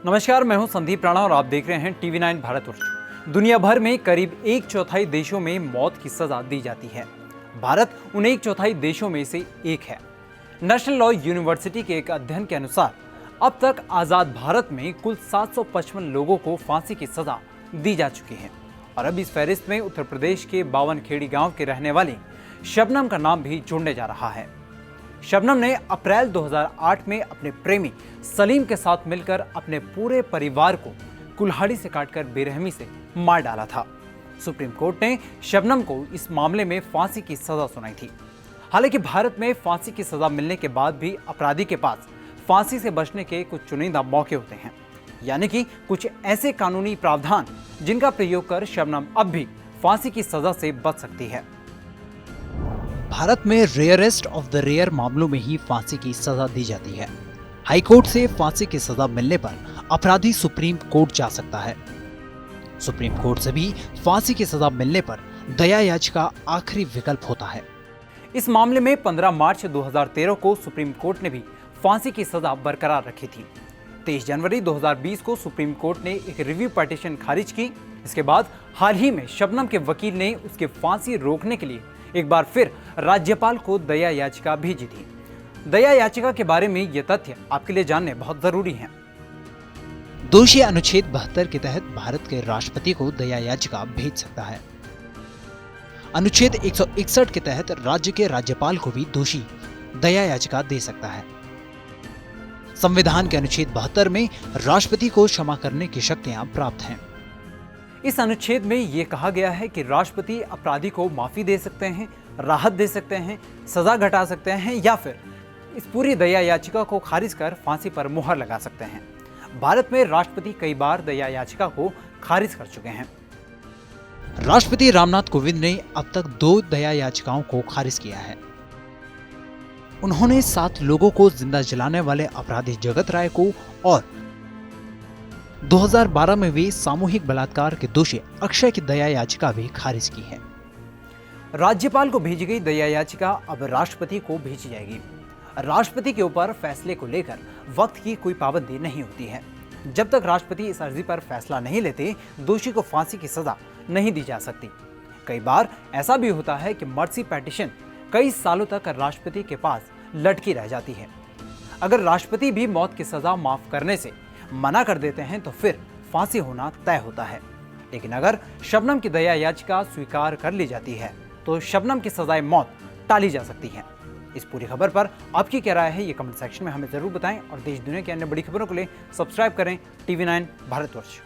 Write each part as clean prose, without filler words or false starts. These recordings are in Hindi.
नमस्कार, मैं हूं संदीप राणा और आप देख रहे हैं टीवी 9 भारतवर्ष। दुनिया भर में करीब 1/4 देशों में मौत की सजा दी जाती है। भारत उन 1/4 देशों में से एक है। नेशनल लॉ यूनिवर्सिटी के एक अध्ययन के अनुसार अब तक आजाद भारत में कुल 755 लोगों को फांसी की सजा दी जा चुकी है। और अब इस फहरिस्त में उत्तर प्रदेश के बावनखेड़ी गांव के रहने वाली शबनम का नाम भी जुड़ने जा रहा है। शबनम ने अप्रैल 2008 में अपने प्रेमी सलीम के साथ मिलकर अपने पूरे परिवार को कुल्हाड़ी से काटकर बेरहमी से मार डाला था। सुप्रीम कोर्ट ने शबनम को इस मामले में फांसी की सजा सुनाई थी। हालांकि भारत में फांसी की सजा मिलने के बाद भी अपराधी के पास फांसी से बचने के कुछ चुनिंदा मौके होते हैं, यानी कि कुछ ऐसे कानूनी प्रावधान जिनका प्रयोग कर शबनम अब भी फांसी की सजा से बच सकती है। भारत में रेयरेस्ट ऑफ द रेयर मामलों में ही फांसी की सजा दी जाती है। हाई कोर्ट से फांसी की सजा मिलने पर अपराधी सुप्रीम कोर्ट जा सकता है। सुप्रीम कोर्ट से भी फांसी की सजा मिलने पर दया याचिका आखिरी विकल्प होता है। इस मामले में 15 मार्च 2013 को सुप्रीम कोर्ट ने भी फांसी की सजा बरकरार रखी थी। 23 जनवरी 2020 को सुप्रीम कोर्ट ने एक रिव्यू पिटीशन खारिज की। इसके बाद हाल ही में शबनम के वकील ने उसके फांसी रोकने के लिए एक बार फिर राज्यपाल को दया याचिका भेजी थी। दया याचिका के बारे में ये तथ्य आपके लिए जानने बहुत जरूरी हैं। दोषी अनुच्छेद 72 के तहत भारत के राष्ट्रपति को दया याचिका भेज सकता है। अनुच्छेद 161 के तहत राज्य के राज्यपाल को भी दोषी दया याचिका दे सकता है। संविधान के अनुच्छेद 72 में राष्ट्रपति को क्षमा करने की शक्तियां प्राप्त हैं। इस अनुच्छेद में ये कहा गया है कि राष्ट्रपति अपराधी को माफी दे सकते हैं, राहत दे सकते हैं, सजा घटा सकते हैं या फिर इस पूरी दया याचिका को खारिज कर फांसी पर मुहर लगा सकते हैं। भारत में राष्ट्रपति कई बार दया याचिका को खारिज कर चुके हैं। राष्ट्रपति रामनाथ कोविंद ने अब तक 2 दया याचिकाओं को खारिज किया है। उन्होंने 7 लोगों को जिंदा जलाने वाले अपराधी जगत राय को और 2012 में भी सामूहिक बलात्कार के दोषी अक्षय की दया याचिका भी खारिज की है। राज्यपाल को भेजी गई दया याचिका अब राष्ट्रपति को भेजी जाएगी। राष्ट्रपति के ऊपर फैसले को लेकर वक्त की कोई पाबंदी नहीं होती है। जब तक राष्ट्रपति इस अर्जी पर फैसला नहीं लेते, दोषी को फांसी की सजा नहीं दी जा सकती। कई बार ऐसा भी होता है कि मर्सी पिटीशन कई सालों तक राष्ट्रपति के पास लटकी रह जाती है। अगर राष्ट्रपति भी मौत की सजा माफ करने से मना कर देते हैं तो फिर फांसी होना तय होता है। लेकिन अगर शबनम की दया याचिका स्वीकार कर ली जाती है तो शबनम की सजाए मौत टाली जा सकती है। इस पूरी खबर पर आपकी क्या राय है, ये कमेंट सेक्शन में हमें जरूर बताएं और देश दुनिया की अन्य बड़ी खबरों के लिए सब्सक्राइब करें टीवी 9 भारतवर्ष।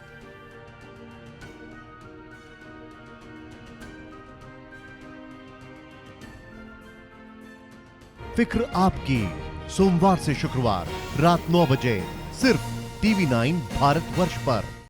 फिक्र आपकी, सोमवार से शुक्रवार रात 9 बजे सिर्फ टीवी 9 भारतवर्ष पर।